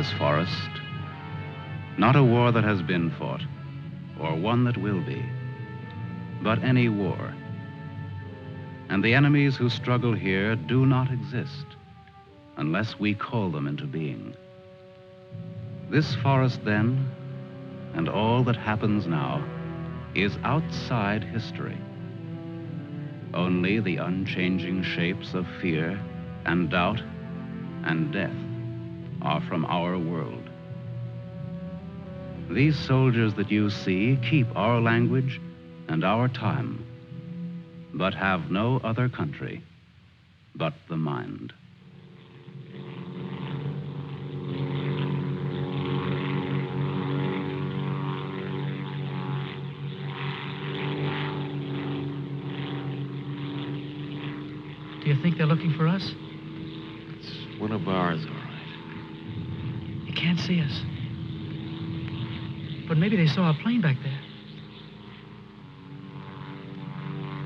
this forest, not a war that has been fought, or one that will be, but any war. And the enemies who struggle here do not exist unless we call them into being. This forest, then, and all that happens now, is outside history. Only the unchanging shapes of fear and doubt and death are from our world. These soldiers that you see keep our language and our time, but have no other country but the mind. Do you think they're looking for us? It's one of ours, all right. You can't see us. But maybe they saw a plane back there.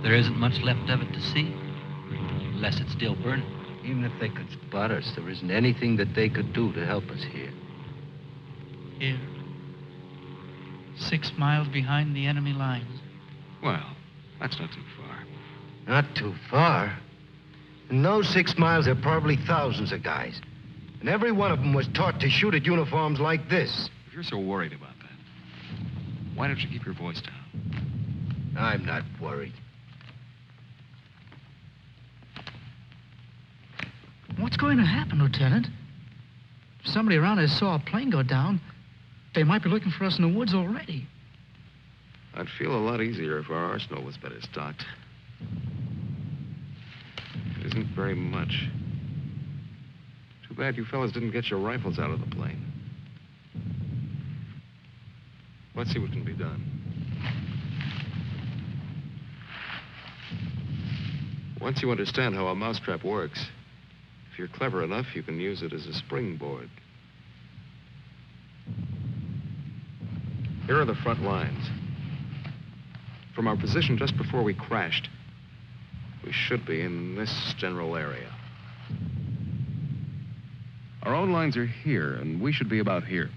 There isn't much left of it to see, unless it's still burning. Even if they could spot us, there isn't anything that they could do to help us here. Here. 6 miles behind the enemy lines. Well, that's not too far. Not too far. In those 6 miles, there are probably thousands of guys. And every one of them was taught to shoot at uniforms like this. If you're so worried about that, why don't you keep your voice down? I'm not worried. What's going to happen, Lieutenant? If somebody around there saw a plane go down, they might be looking for us in the woods already. I'd feel a lot easier if our arsenal was better stocked. It isn't very much. Too bad you fellas didn't get your rifles out of the plane. Let's see what can be done. Once you understand how a mousetrap works, if you're clever enough, you can use it as a springboard. Here are the front lines. From our position just before we crashed, we should be in this general area. Our own lines are here, and we should be about here.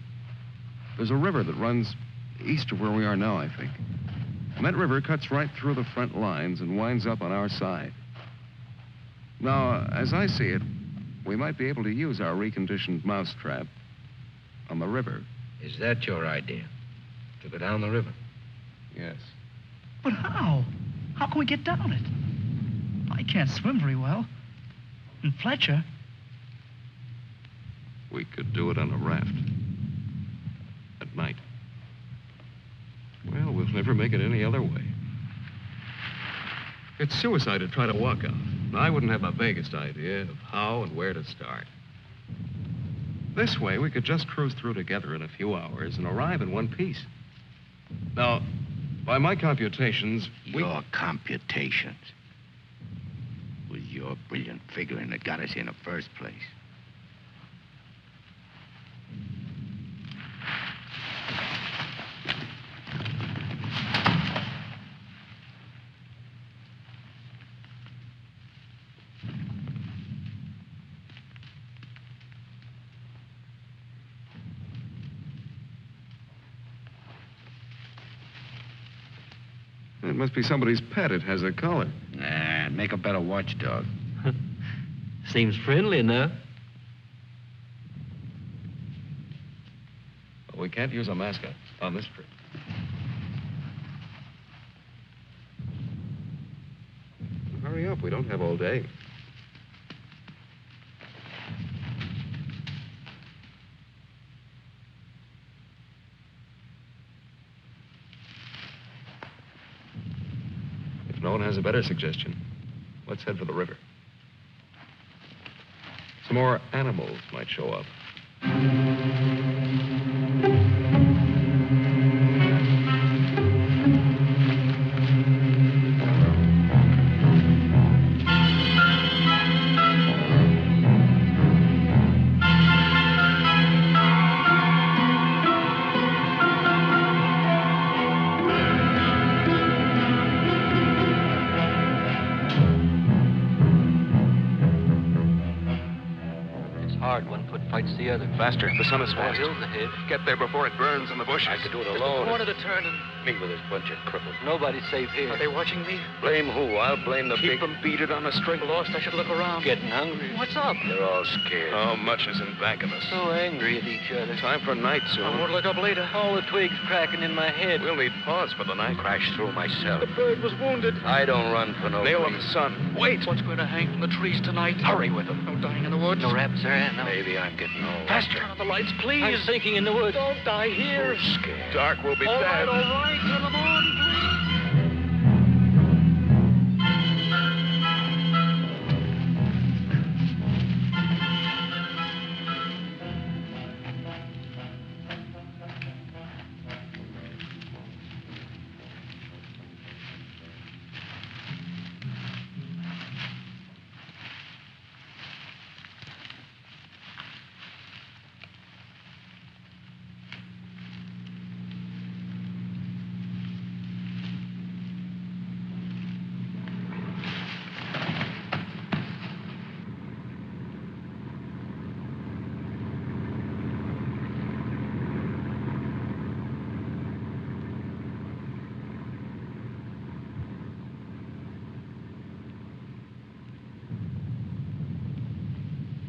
There's a river that runs east of where we are now, I think. And that river cuts right through the front lines and winds up on our side. Now, as I see it, we might be able to use our reconditioned mousetrap on the river. Is that your idea? To go down the river? Yes. But how? How can we get down it? I can't swim very well. And Fletcher... We could do it on a raft. At night. Well, we'll never make it any other way. It's suicide to try to walk out. I wouldn't have the vaguest idea of how and where to start. This way, we could just cruise through together in a few hours and arrive in one piece. Now, by my computations, Your computations? It was your brilliant figuring that got us here in the first place. It must be somebody's pet. It has a collar. Nah, make a better watchdog. Seems friendly enough. But we can't use a mascot on this trip. Hurry up. We don't have all day. If no one has a better suggestion, let's head for the river. Some more animals might show up. Fights the other. Faster. The sun is That fast. hill's ahead. Get there before it burns in the bushes. I could do it Just alone. a corner to turn and... Me with this bunch of cripples. Nobody's safe here. Are they watching me? Blame who? I'll blame the Keep big... them beat it on a string. Lost, I should look around. Getting hungry. What's up? They're all scared. How much is in back of us? So angry at each other. Time for night I soon. won't look up later. All the twigs cracking in my head. We'll need pause for the night. Crash through myself. The bird was wounded. I don't run for no Nail of reason. the sun. Wait! What's going to hang from the trees tonight? Hurry with them. No dying in the woods. No raps there, no. Maybe I'm getting old. Faster. Turn on the lights, please. I'm thinking in the woods. Don't die here. Who's scared? Dark will be All bad. right. Turn them on, please.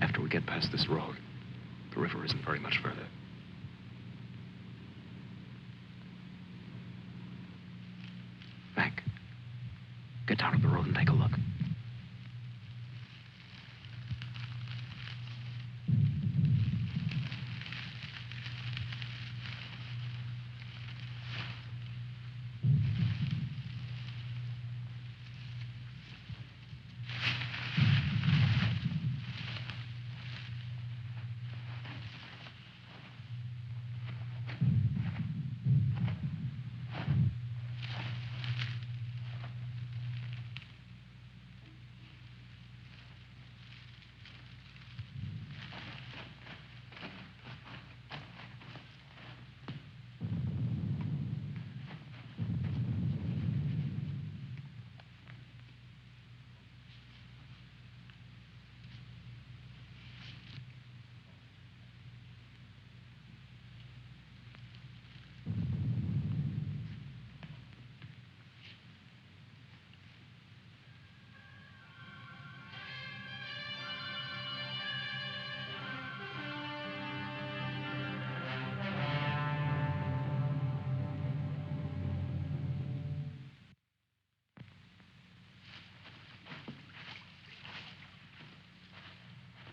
After we get past this road, the river isn't very much further. Mac, get down to the road and take a look.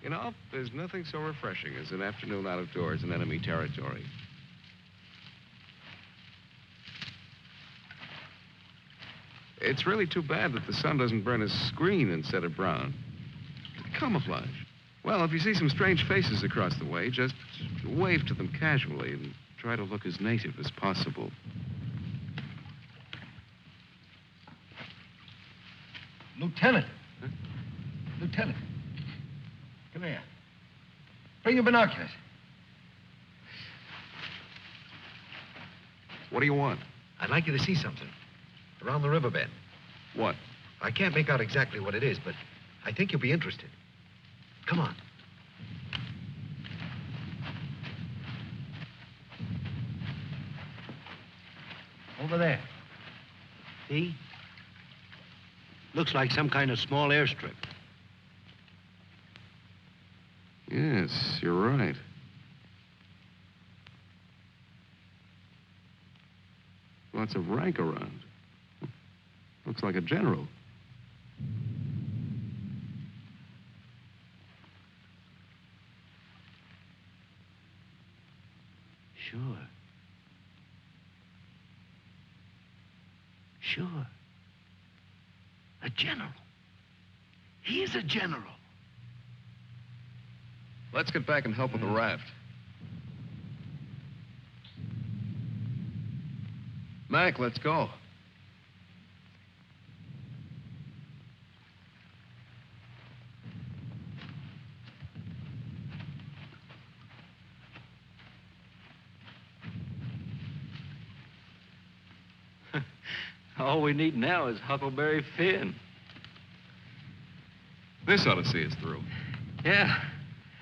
You know, there's nothing so refreshing as an afternoon out of doors in enemy territory. It's really too bad that the sun doesn't burn his screen instead of brown. Camouflage. Well, if you see some strange faces across the way, just wave to them casually and try to look as native as possible. Lieutenant. Huh? Lieutenant. Come here. Bring your binoculars. What do you want? I'd like you to see something. Around the riverbed. What? I can't make out exactly what it is, but I think you'll be interested. Come on. Over there. See? Looks like some kind of small airstrip. Yes, you're right. Lots of rank around. Looks like a general. Sure. Sure. A general. He's a general. Let's get back and help with the raft. Mac, let's go. All we need now is Huckleberry Finn. This ought to see us through. Yeah.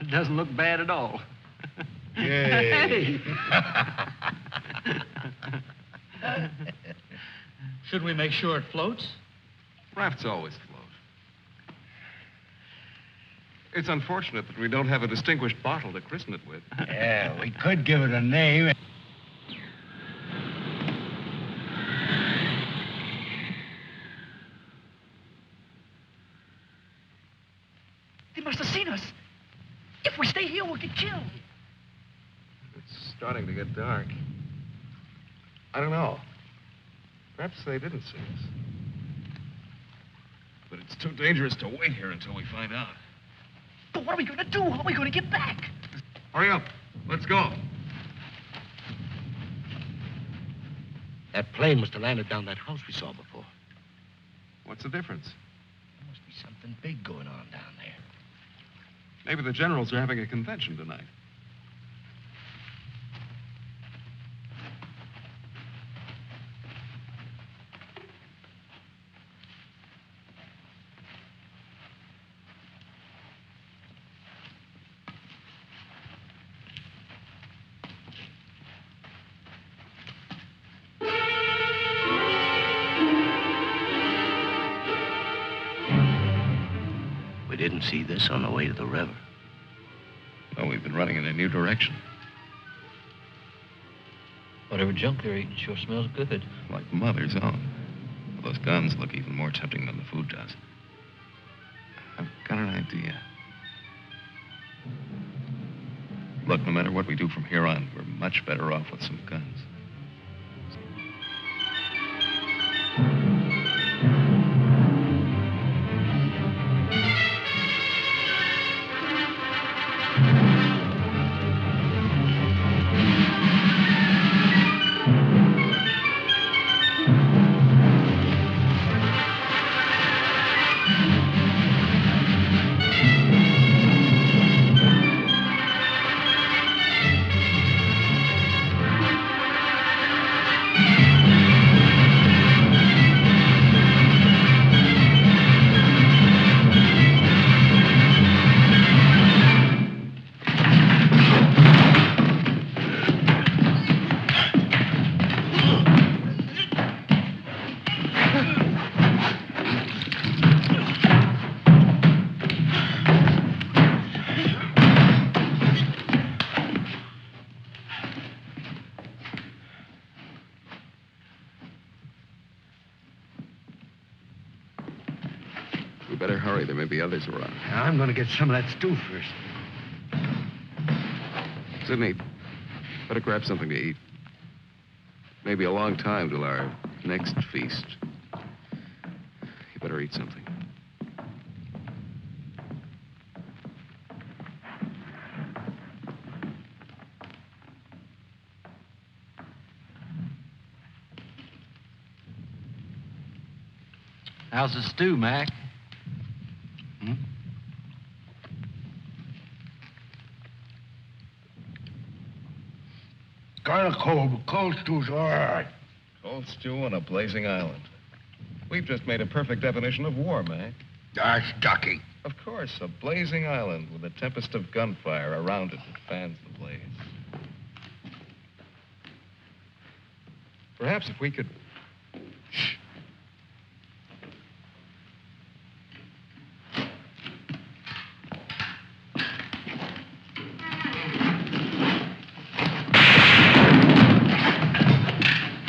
It doesn't look bad at all. Yay. Should we make sure it floats? Rafts always float. It's unfortunate that we don't have a distinguished bottle to christen it with. Yeah, we could give it a name. They must have seen us. If we stay here, we'll get killed. It's starting to get dark. I don't know. Perhaps they didn't see us. But it's too dangerous to wait here until we find out. But what are we going to do? How are we going to get back? Hurry up. Let's go. That plane must have landed down that house we saw before. What's the difference? There must be something big going on down there. Maybe the generals are having a convention tonight. We didn't see this on the way to the river. No, we've been running in a new direction. Whatever junk they're eating sure smells good. Like Mother's own. Those guns look even more tempting than the food does. I've got an idea. Look, no matter what we do from here on, we're much better off with some guns. Better hurry. There may be others around. I'm going to get some of that stew first. Sidney, better grab something to eat. Maybe a long time till our next feast. You better eat something. How's the stew, Mac? Kind of cold, but cold stew's all right. Cold stew on a blazing island. We've just made a perfect definition of war, Mac. That's ducky. Of course, a blazing island with a tempest of gunfire around it that fans the blaze. Perhaps if we could... Shh.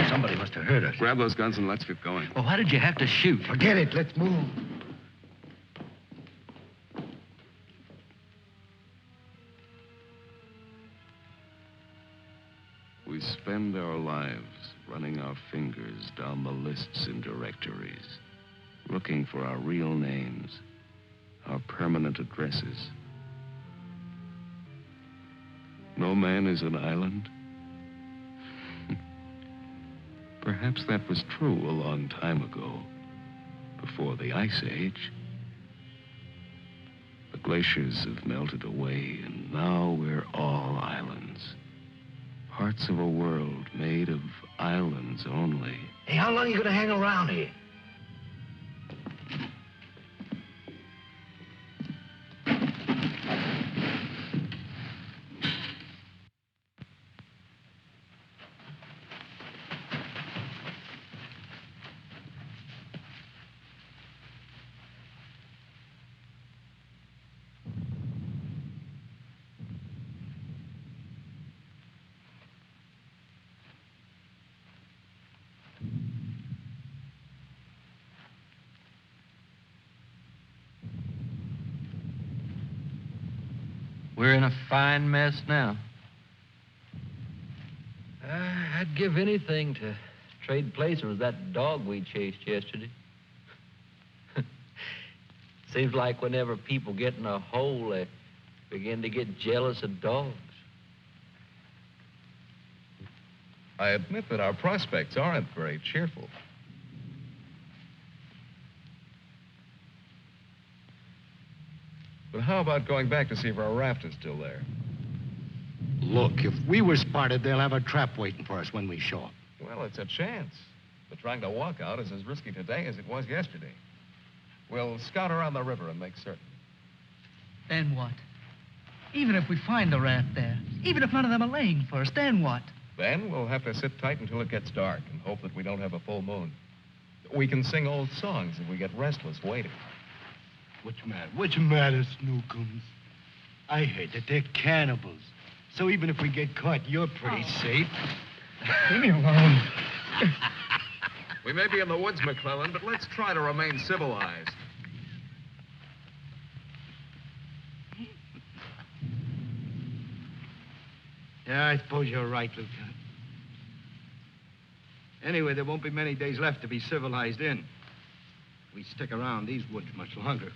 Somebody must have heard us. Grab those guns and let's get going. Well, why did you have to shoot? Forget it. Let's move. We spend our lives running our fingers down the lists in directories, looking for our real names, our permanent addresses. No man is an island. Perhaps that was true a long time ago, before the Ice Age. The glaciers have melted away, and now we're all islands. Parts of a world made of islands only. Hey, how long are you going to hang around here? We're in a fine mess now. I'd give anything to trade places with that dog we chased yesterday. Seems like whenever people get in a hole, they begin to get jealous of dogs. I admit that our prospects aren't very cheerful. But how about going back to see if our raft is still there? Look, if we were spotted, they'll have a trap waiting for us when we show up. Well, it's a chance. But trying to walk out is as risky today as it was yesterday. We'll scout around the river and make certain. Then what? Even if we find the raft there, even if none of them are laying for us, then what? Then we'll have to sit tight until it gets dark and hope that we don't have a full moon. We can sing old songs if we get restless waiting. What's the matter, Snookums? I heard that they're cannibals. So even if we get caught, you're pretty safe. Leave me alone. We may be in the woods, McClellan, but let's try to remain civilized. Yeah, I suppose you're right, Lieutenant. Anyway, there won't be many days left to be civilized in. We stick around these woods much longer.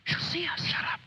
She'll see us. Shut up.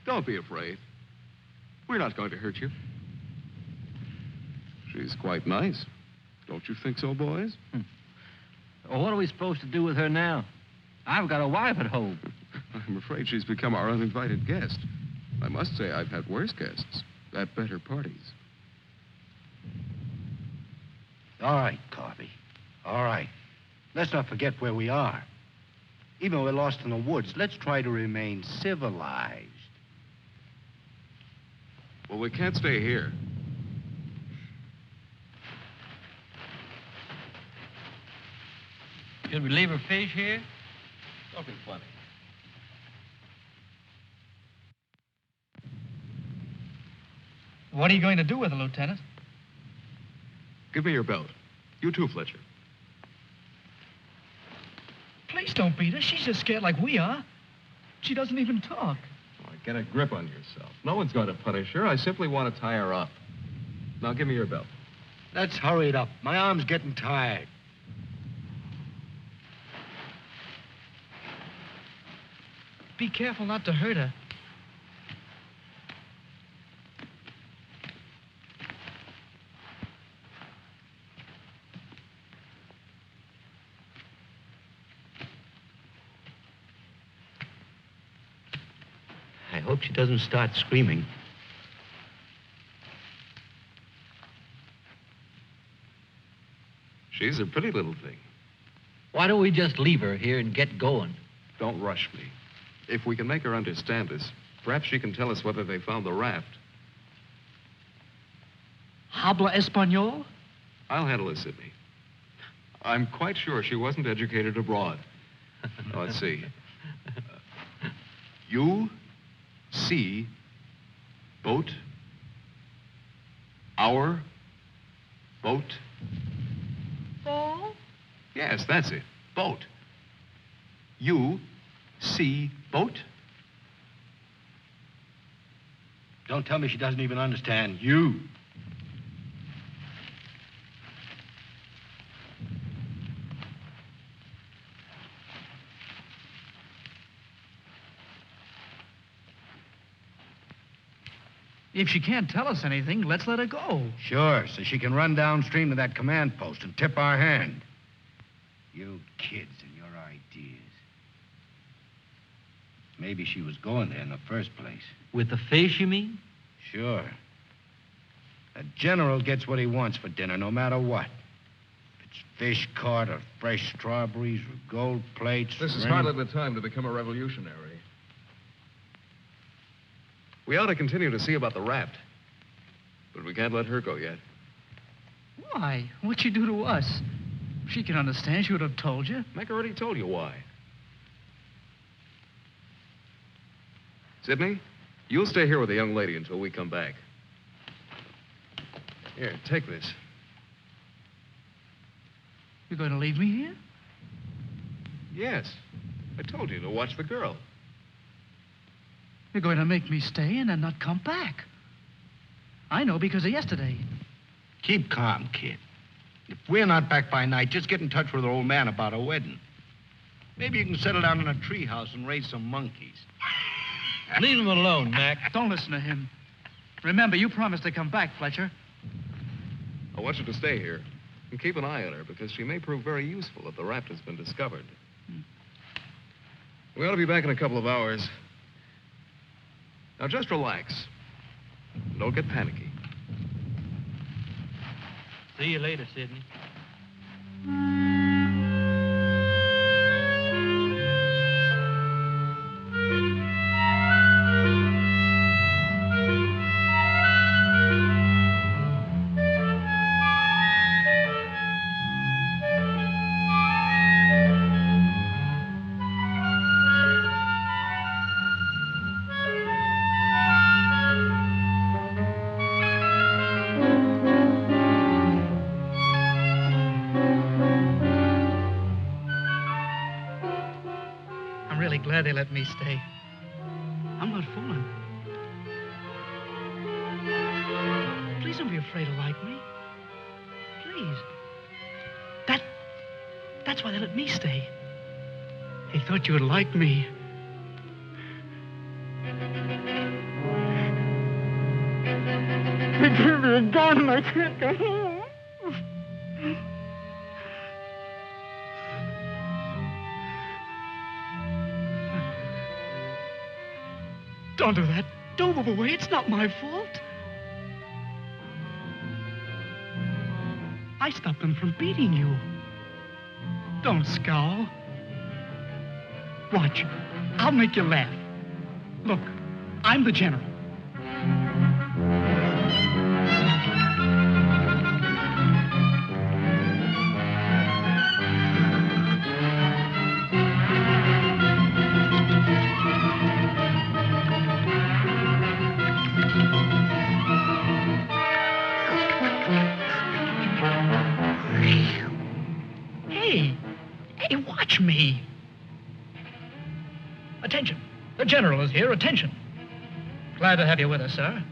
Don't be afraid. We're not going to hurt you. She's quite nice. Don't you think so, boys? Well, what are we supposed to do with her now? I've got a wife at home. I'm afraid she's become our uninvited guest. I must say I've had worse guests at better parties. All right, Carby. All right. Let's not forget where we are. Even though we're lost in the woods, let's try to remain civilized. Well, we can't stay here. Should we leave her fish here? Don't be funny. What are you going to do with her, Lieutenant? Give me your belt. You too, Fletcher. Please don't beat her. She's just scared like we are. She doesn't even talk. Oh, get a grip on yourself. No one's going to punish her. I simply want to tie her up. Now, give me your belt. Let's hurry it up. My arm's getting tired. Be careful not to hurt her. hope she doesn't start screaming. She's a pretty little thing. Why don't we just leave her here and get going? Don't rush me. If we can make her understand us, perhaps she can tell us whether they found the raft. Habla Espanol? I'll handle it, Sidney. I'm quite sure she wasn't educated abroad. Now, let's see. You see boat, our boat. Boat? Yes, that's it. Boat. You see boat? Don't tell me she doesn't even understand you. If she can't tell us anything, let's let her go. Sure, so she can run downstream to that command post and tip our hand. You kids and your ideas. Maybe she was going there in the first place. With the fish, you mean? Sure. A general gets what he wants for dinner, no matter what. If it's fish caught or fresh strawberries or gold plates. This is or any- hardly the time to become a revolutionary. We ought to continue to see about the raft. But we can't let her go yet. Why? What'd she do to us? If she can understand, she would have told you. Mac already told you why. Sidney, you'll stay here with the young lady until we come back. Here, take this. You're going to leave me here? Yes. I told you to watch the girl. You're going to make me stay and then not come back. I know because of yesterday. Keep calm, kid. If we're not back by night, just get in touch with our old man about our wedding. Maybe you can settle down in a treehouse and raise some monkeys. Leave him alone, Mac. Don't listen to him. Remember, you promised to come back, Fletcher. I want you to stay here and keep an eye on her because she may prove very useful if the raft has been discovered. We ought to be back in a couple of hours. Now, just relax. Don't get panicky. See you later, Sidney. Glad they let me stay. I'm not fooling. Please don't be afraid to like me. Please. That's why they let me stay. They thought you would like me. They give me a gun, I can't go home. Don't do that. Don't move away. It's not my fault. I stopped them from beating you. Don't scowl. Watch. I'll make you laugh. Look, I'm the general. Hey, watch me. Attention. The general is here. Attention. Glad to have you with us, sir.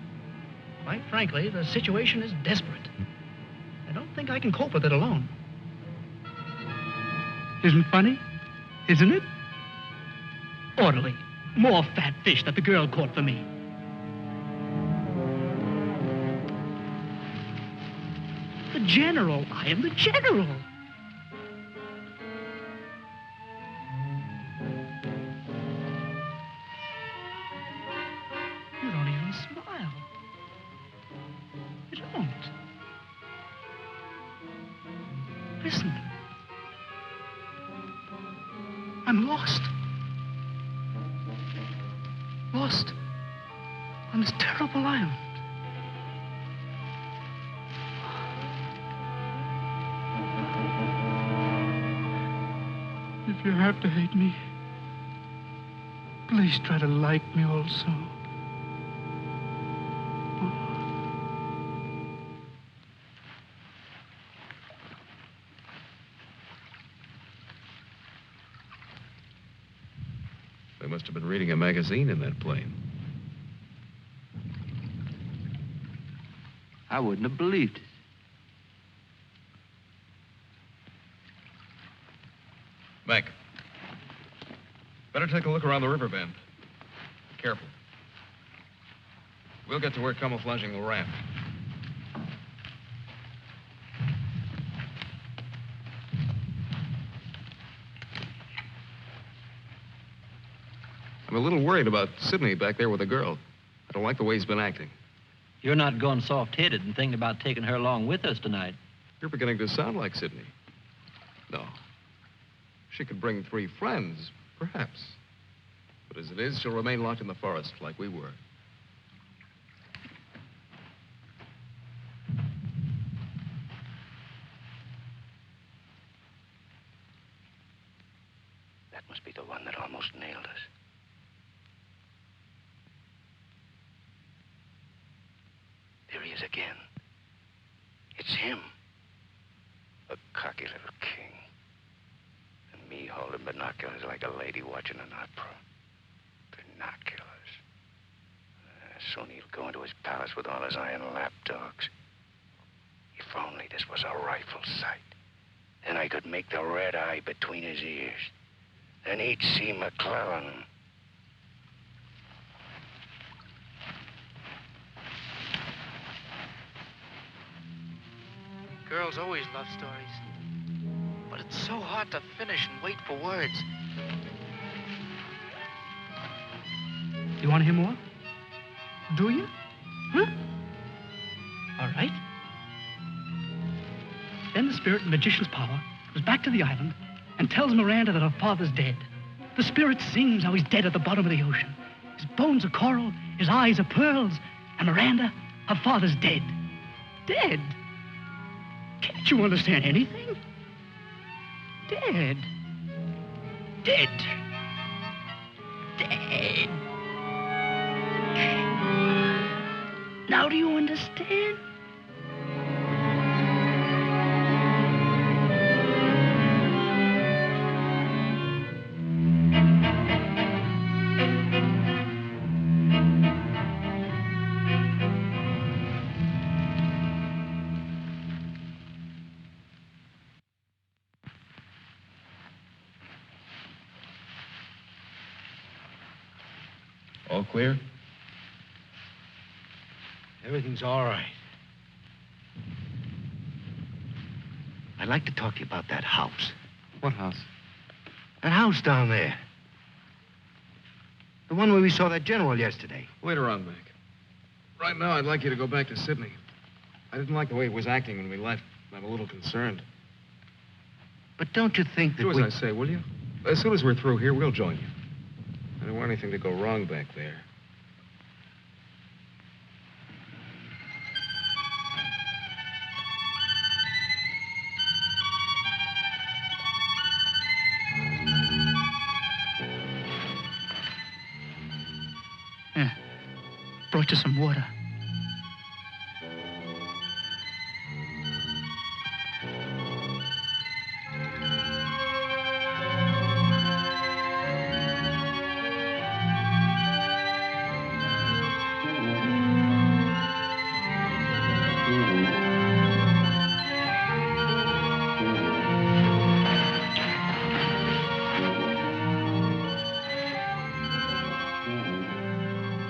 Quite frankly, the situation is desperate. I don't think I can cope with it alone. Isn't funny? Isn't it? Orderly. More fat fish that the girl caught for me. The general. I am the general. Listen. I'm lost. Lost on this terrible island. If you have to hate me, please try to like me also. They must have been reading a magazine in that plane. I wouldn't have believed it. Mac, better take a look around the river bend. Be careful. We'll get to work camouflaging the raft. I'm a little worried about Sidney back there with the girl. I don't like the way he's been acting. You're not going soft-headed and thinking about taking her along with us tonight. You're beginning to sound like Sidney. No. She could bring 3 friends, perhaps. But as it is, she'll remain locked in the forest like we were. That must be the one that almost nailed us. There he is again. It's him. A cocky little king. And me holding binoculars like a lady watching an opera. Binoculars. Soon he'll go into his palace with all his iron lapdogs. If only this was a rifle sight. Then I could make the red eye between his ears. Then he'd see McClellan. Girls always love stories. But it's so hard to finish and wait for words. You want to hear more? Do you? Huh? All right. Then the spirit in the magician's power goes back to the island and tells Miranda that her father's dead. The spirit sings how he's dead at the bottom of the ocean. His bones are coral, his eyes are pearls, and Miranda, her father's dead. Dead? Can't you understand anything? Dead. Dead. Dead. Now do you understand? All clear? Everything's all right. I'd like to talk to you about that house. What house? That house down there. The one where we saw that general yesterday. Later on, Mac. Right now, I'd like you to go back to Sydney. I didn't like the way he was acting when we left. I'm a little concerned. But don't you think that Do as I say, will you? As soon as we're through here, we'll join you. I don't want anything to go wrong back there. Brought you some water.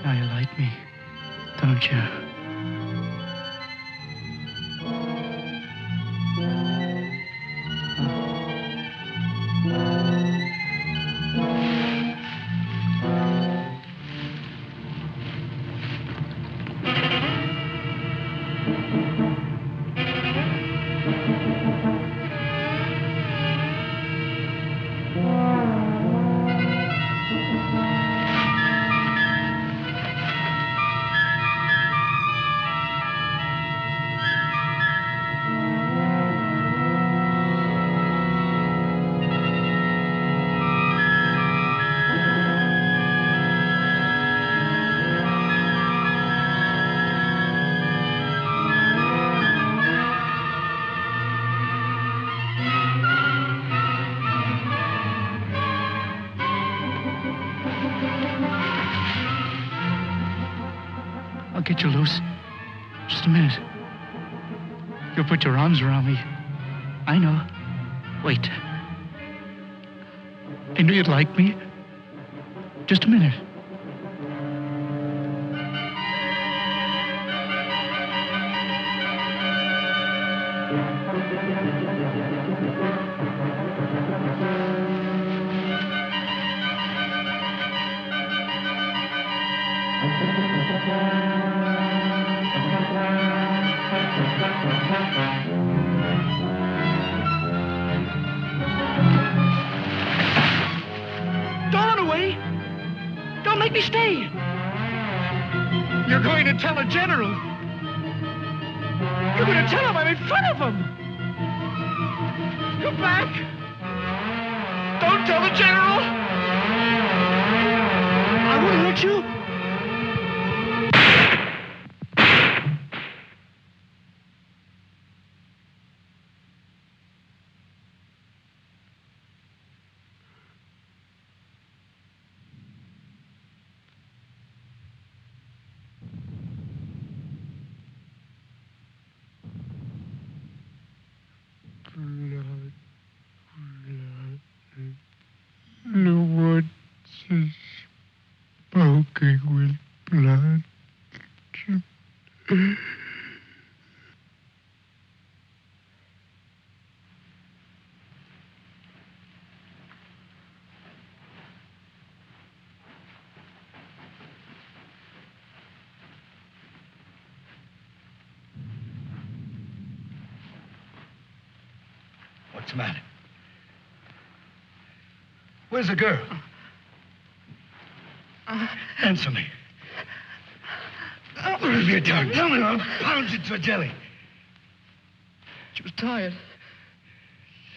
Now you like me, don't you? get you loose. Just a minute. You'll put your arms around me. I know. Wait. I knew you'd like me. Just a minute. Don't run away. Don't make me stay. You're going to tell a general. You're going to tell him I'm in front of him. Come back. Don't tell the general. I won't hurt you. The woods is smoking with blood. What's the matter? Where's the girl? Answer me. What have you done? Tell me, I'll pound you to a jelly. She was tired.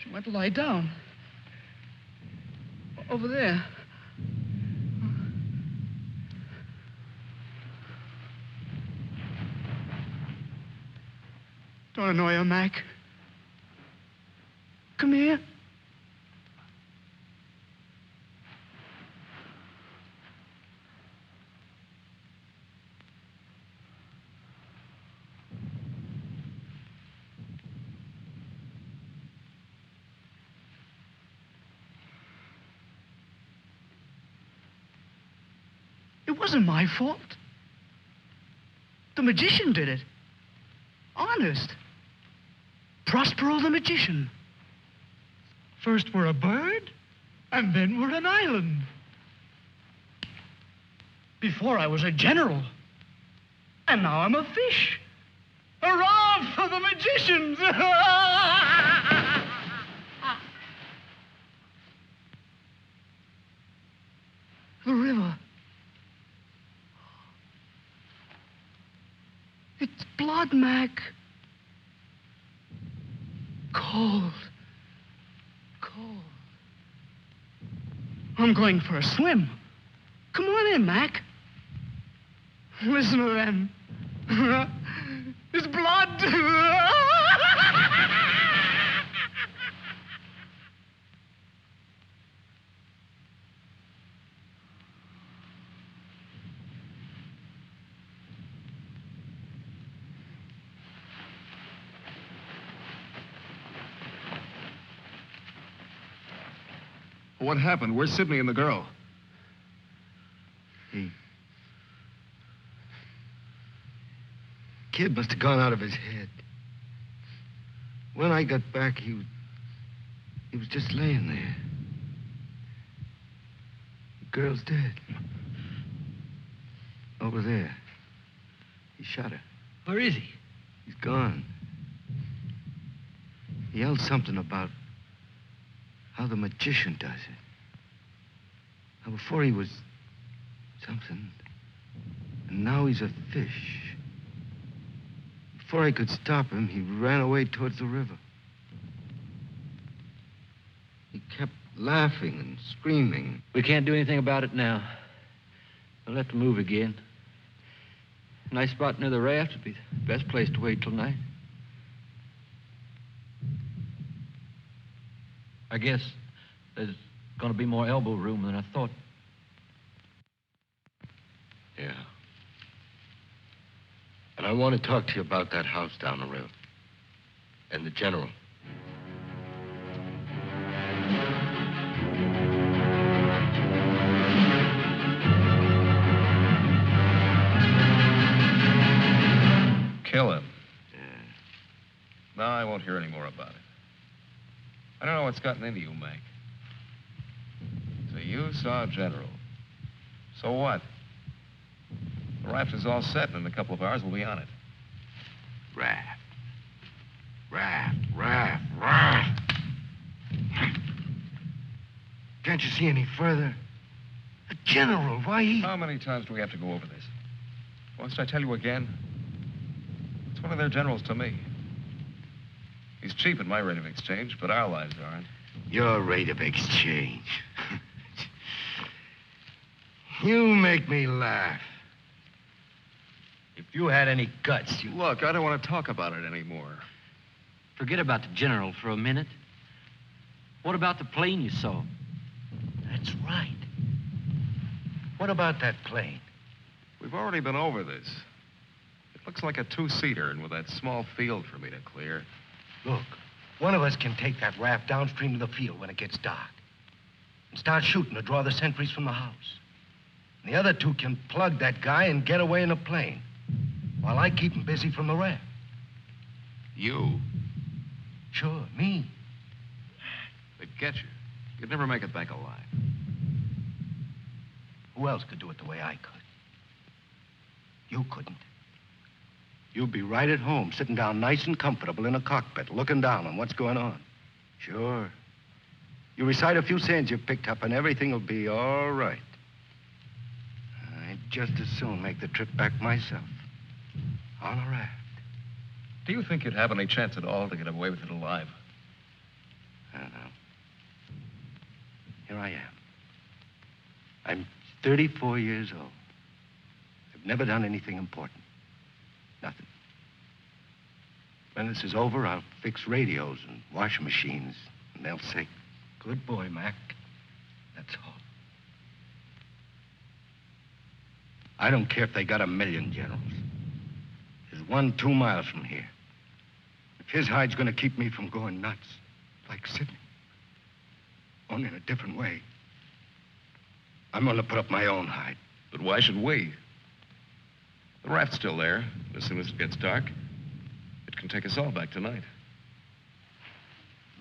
She went to lie down. Over there. Don't annoy her, Mac. Come here. It wasn't my fault. The magician did it. Honest. Prospero the magician. First we're a bird, and then we're an island. Before I was a general, and now I'm a fish. Hurrah for the magicians! The river. It's blood, Mac. Cold. Cold. I'm going for a swim. Come on in, Mac. Listen to them. It's blood. What happened? Where's Sidney and the girl? Kid must have gone out of his head. When I got back, he was just laying there. The girl's dead. Over there. He shot her. Where is he? He's gone. He yelled something about how the magician does it. Now, before he was something, and now he's a fish. Before I could stop him, he ran away towards the river. He kept laughing and screaming. We can't do anything about it now. We'll have to move again. A nice spot near the raft would be the best place to wait till night. I guess there's going to be more elbow room than I thought. Yeah. And I want to talk to you about that house down the road. And the general. Kill him. Yeah. No, I won't hear any more about it. I don't know what's gotten into you, Mac. So you saw a general. So what? The raft is all set, and in a couple of hours we'll be on it. Raft. Can't you see any further? A general, why he... How many times do we have to go over this? Must I tell you again? It's one of their generals to me. He's cheap at my rate of exchange, but our lives aren't. Your rate of exchange. You make me laugh. If you had any guts, you... Look, I don't want to talk about it anymore. Forget about the general for a minute. What about the plane you saw? That's right. What about that plane? We've already been over this. It looks like a two-seater, and with that small field for me to clear. Look, one of us can take that raft downstream to the field when it gets dark and start shooting to draw the sentries from the house. And the other two can plug that guy and get away in a plane while I keep him busy from the raft. You? Sure, me. They'd get you. You'd never make it back alive. Who else could do it the way I could? You couldn't. You'd be right at home, sitting down nice and comfortable in a cockpit, looking down on what's going on. Sure. You recite a few sayings you've picked up, and everything will be all right. I'd just as soon make the trip back myself. On a raft. Do you think you'd have any chance at all to get away with it alive? I don't know. Here I am. I'm 34 years old. I've never done anything important. Nothing. When this is over, I'll fix radios and washing machines, and they'll say, "Good boy, Mac." That's all. I don't care if they got 1,000,000 generals. There's one 2 miles from here. If his hide's gonna keep me from going nuts, like Sidney, only in a different way, I'm gonna put up my own hide. But why should we? The raft's still there. As soon as it gets dark, it can take us all back tonight.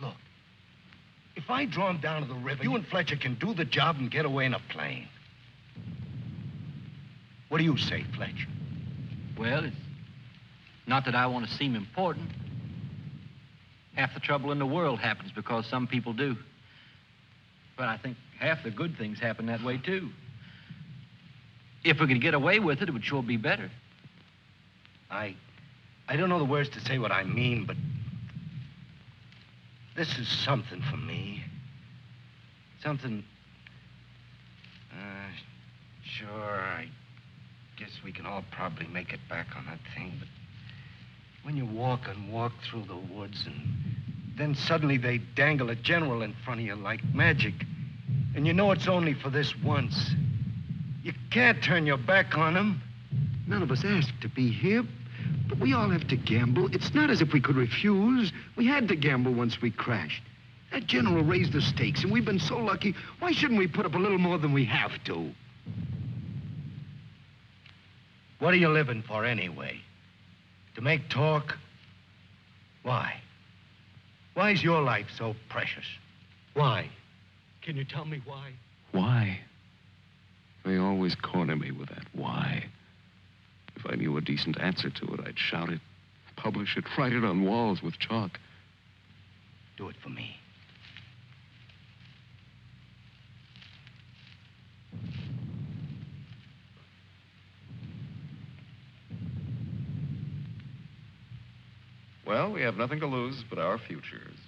Look, if I draw him down to the river, you and Fletcher can do the job and get away in a plane. What do you say, Fletcher? Well, it's not that I want to seem important. Half the trouble in the world happens because some people do. But I think half the good things happen that way, too. If we could get away with it, it would sure be better. I don't know the words to say what I mean, but this is something for me. Something... Sure, I guess we can all probably make it back on that thing, but when you walk and walk through the woods and then suddenly they dangle a general in front of you like magic, and you know it's only for this once, you can't turn your back on him. None of us asked to be here, but we all have to gamble. It's not as if we could refuse. We had to gamble once we crashed. That general raised the stakes, and we've been so lucky. Why shouldn't we put up a little more than we have to? What are you living for anyway? To make talk? Why? Why is your life so precious? Why? Can you tell me why? Why? They always corner me with that why. If I knew a decent answer to it, I'd shout it, publish it, write it on walls with chalk. Do it for me. Well, we have nothing to lose but our futures.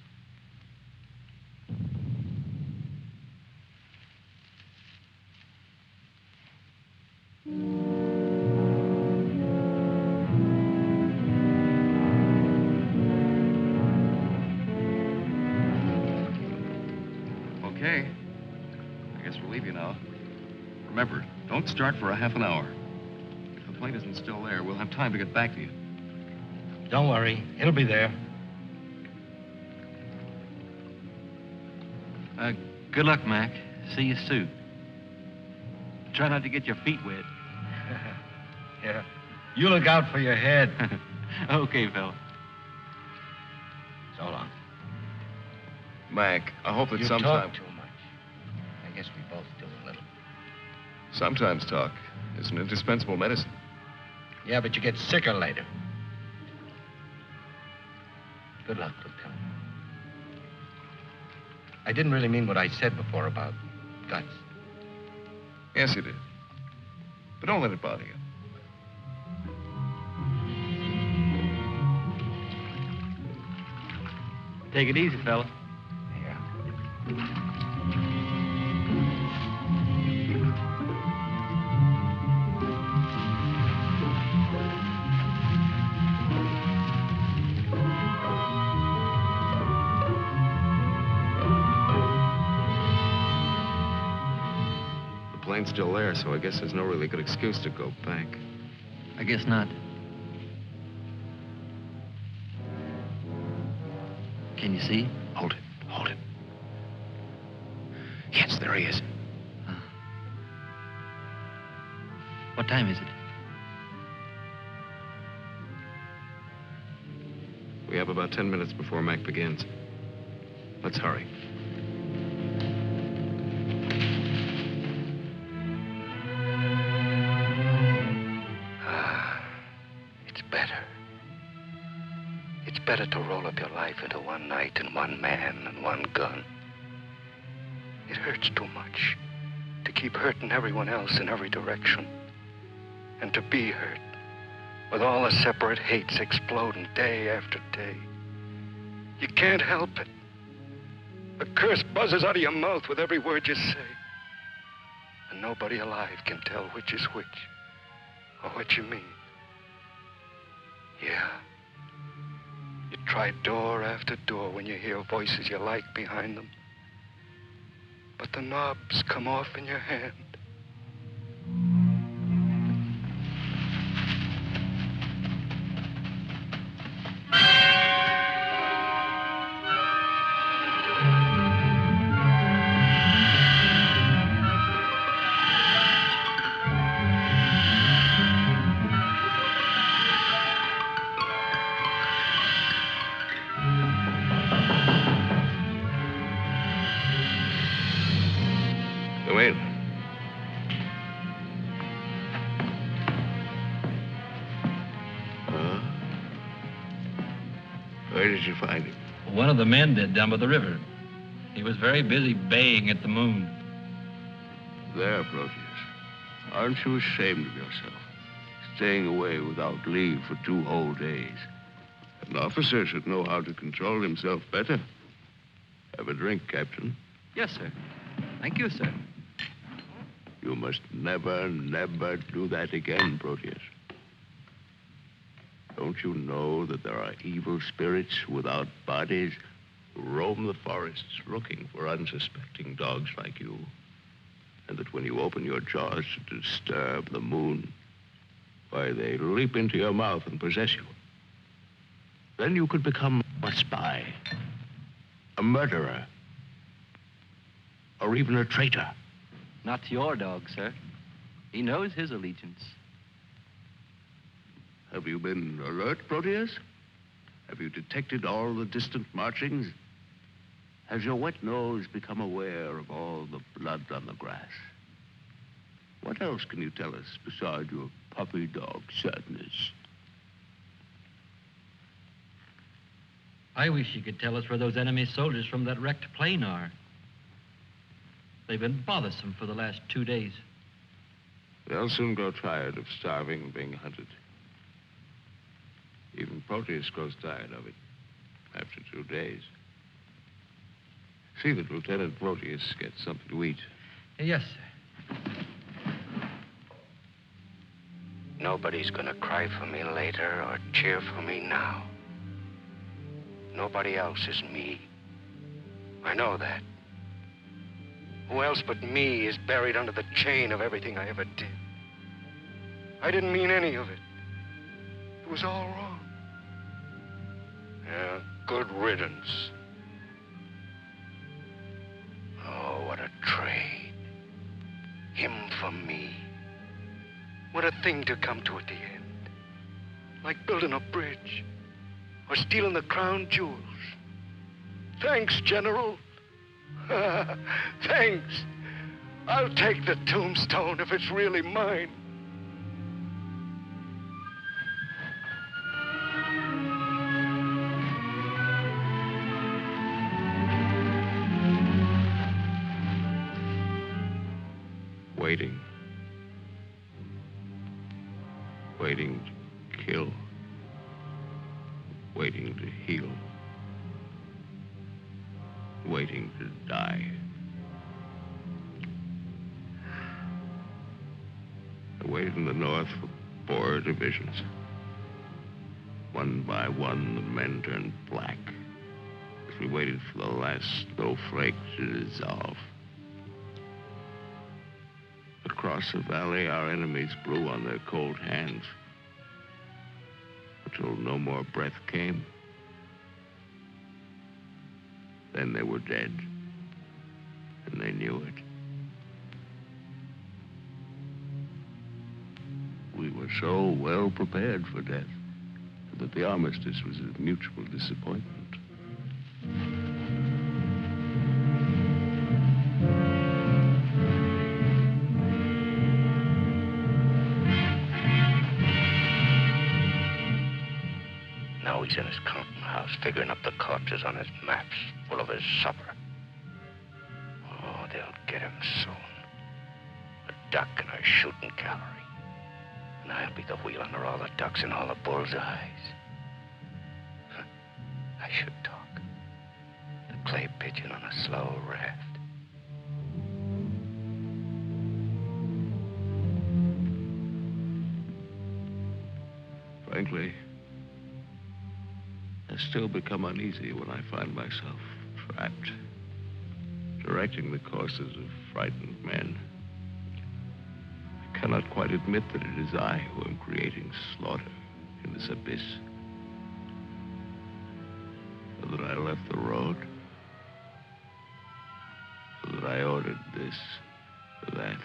Okay. I guess we'll leave you now. Remember, don't start for a half an hour. If the plane isn't still there, we'll have time to get back to you. Don't worry. It'll be there. Good luck, Mac. See you soon. Try not to get your feet wet. Yeah. You look out for your head. Okay, fella. So long. Mac, I hope that You sometime... talk too much. I guess we both do a little. Sometimes talk is an indispensable medicine. Yeah, but you get sicker later. Good luck, Lieutenant. I didn't really mean what I said before about guts. Yes, you did. But don't let it bother you. Take it easy, fella. Yeah. The plane's still there, so I guess there's no really good excuse to go back. I guess not. Can you see? Hold it. Hold it. Yes, there he is. What time is it? We have about 10 minutes before Mac begins. Let's hurry. It's better. It's better to roll up your life into one night and one man and one gun. It hurts too much to keep hurting everyone else in every direction. And to be hurt with all the separate hates exploding day after day. You can't help it. The curse buzzes out of your mouth with every word you say. And nobody alive can tell which is which or what you mean. Yeah. You try door after door when you hear voices you like behind them. But the knobs come off in your hand. Wait. Where did you find him? One of the men did down by the river. He was very busy baying at the moon. There, Proteus. Aren't you ashamed of yourself? Staying away without leave for 2 whole days. An officer should know how to control himself better. Have a drink, Captain. Yes, sir. Thank you, sir. You must never, never do that again, Proteus. Don't you know that there are evil spirits without bodies who roam the forests looking for unsuspecting dogs like you? And that when you open your jaws to disturb the moon, why, they leap into your mouth and possess you. Then you could become a spy, a murderer, or even a traitor. Not to your dog, sir. He knows his allegiance. Have you been alert, Proteus? Have you detected all the distant marchings? Has your wet nose become aware of all the blood on the grass? What else can you tell us besides your puppy dog sadness? I wish you could tell us where those enemy soldiers from that wrecked plane are. They've been bothersome for the last 2 days. They'll soon grow tired of starving and being hunted. Even Proteus grows tired of it after 2 days. See that Lieutenant Proteus gets something to eat. Yes, sir. Nobody's gonna cry for me later or cheer for me now. Nobody else is me. I know that. Who else but me is buried under the chain of everything I ever did? I didn't mean any of it. It was all wrong. Yeah, good riddance. Oh, what a trade. Him for me. What a thing to come to at the end. Like building a bridge or stealing the crown jewels. Thanks, General. Thanks. I'll take the tombstone if it's really mine. Waiting. Waiting to kill. Waiting to heal. Waiting to die. I waited in the north for 4 divisions. One by one, the men turned black as we waited for the last snowflake to dissolve. Across the valley, our enemies blew on their cold hands until no more breath came. Then they were dead, and they knew it. We were so well prepared for death that the armistice was a mutual disappointment. Now he's in his counting house, figuring up the corpses on his maps, full of his supper. Oh, they'll get him soon. A duck in a shooting gallery. And I'll be the wheel under all the ducks and all the bull's eyes. I should talk. The clay pigeon on a slow raft. Frankly, I still become uneasy when I find myself trapped, directing the courses of frightened men. I cannot quite admit that it is I who am creating slaughter in this abyss. So that I left the road. So that I ordered this or that.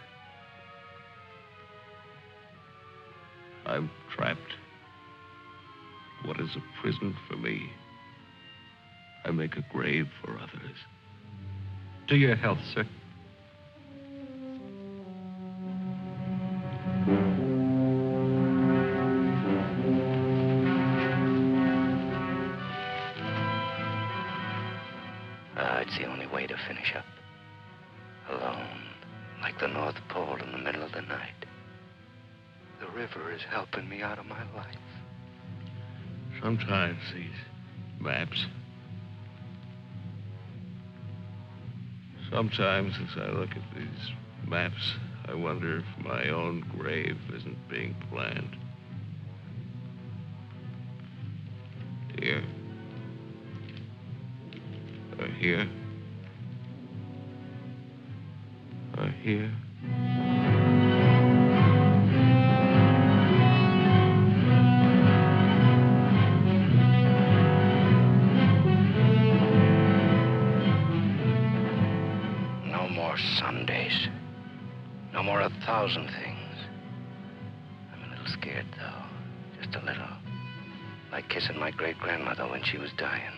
I'm trapped. What is a prison for me, I make a grave for others. To your health, sir. It's the only way to finish up. Alone, like the North Pole in the middle of the night. The river is helping me out of my life. Sometimes these maps. Sometimes as I look at these maps, I wonder if my own grave isn't being planned. Here. Or here. Or here. Sundays. No more 1,000 things. I'm a little scared, though. Just a little. Like kissing my great-grandmother when she was dying.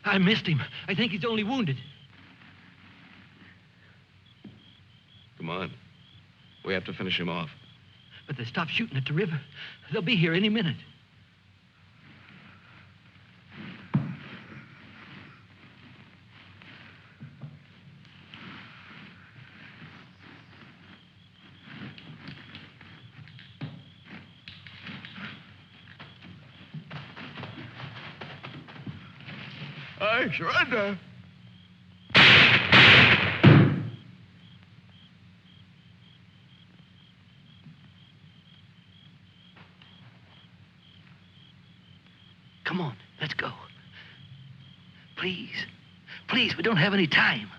I missed him. I think he's only wounded. Come on. We have to finish him off. But they stopped shooting at the river. They'll be here any minute. I surrender. Come on, let's go. Please. Please, we don't have any time.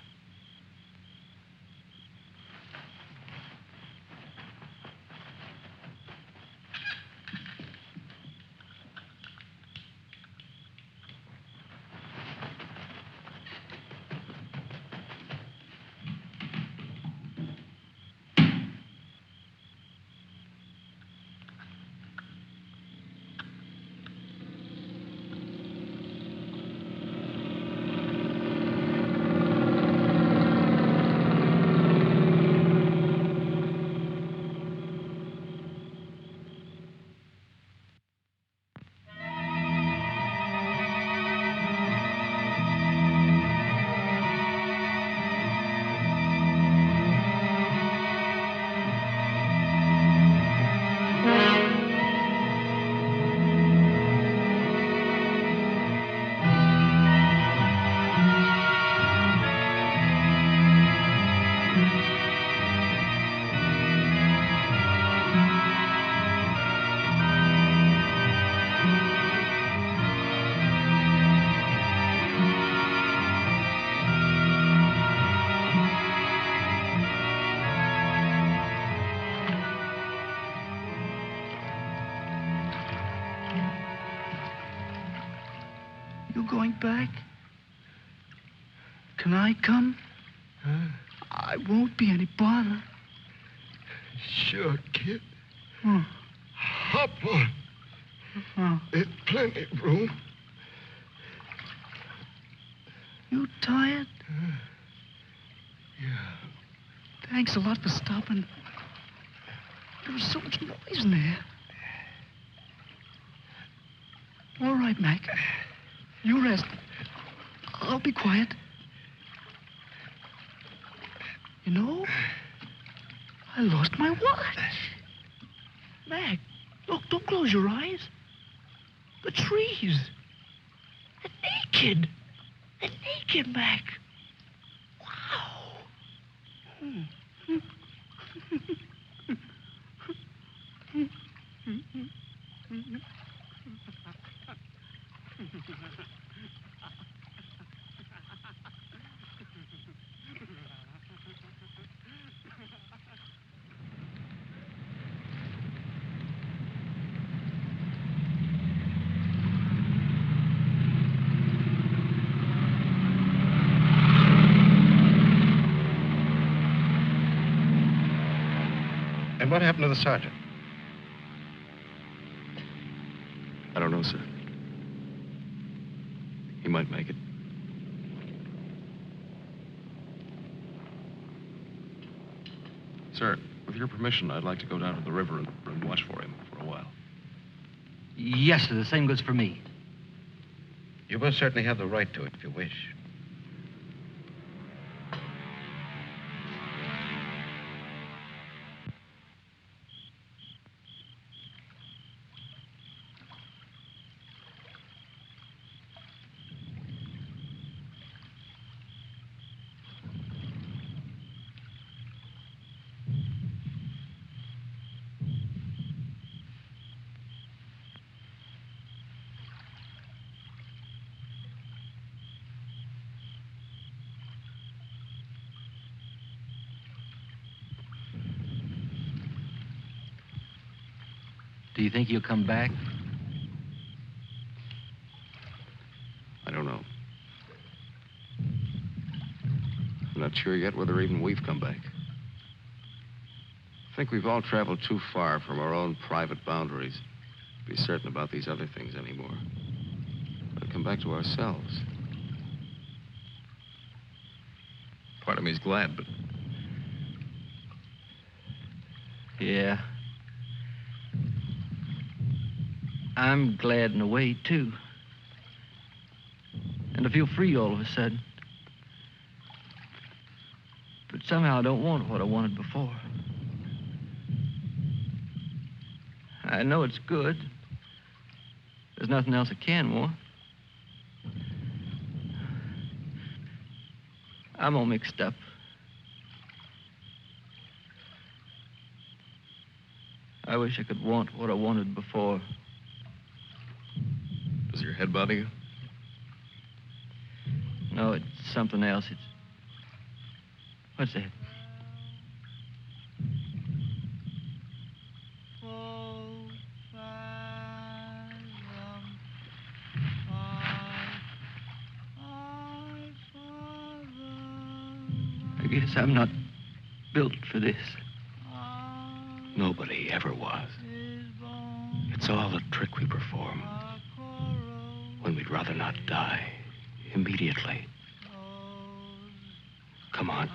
Going back? Can I come? I won't be any bother. Sure, kid. Oh. Hop on. Oh. There's plenty of room. You tired? Yeah. Thanks a lot for stopping. There was so much noise in there. All right, Mac. You rest. I'll be quiet. You know, I lost my watch. Mac, look, don't close your eyes. The trees. They're naked. They're naked, Mac. Wow. And what happened to the sergeant? I don't know, sir. He might make it. Sir, with your permission, I'd like to go down to the river and watch for him for a while. Yes, sir. The same goes for me. You most certainly have the right to it if you wish. Do you think he'll come back? I don't know. I'm not sure yet whether even we've come back. I think we've all traveled too far from our own private boundaries to be certain about these other things anymore. But come back to ourselves. Part of me's glad, but... Yeah. I'm glad in a way, too. And I feel free all of a sudden. But somehow I don't want what I wanted before. I know it's good. There's nothing else I can want. I'm all mixed up. I wish I could want what I wanted before. Does your head bother you? No, it's something else. It's... What's that? I guess I'm not built for this. Nobody ever was. It's all a trick we perform when we'd rather not die immediately. Come on.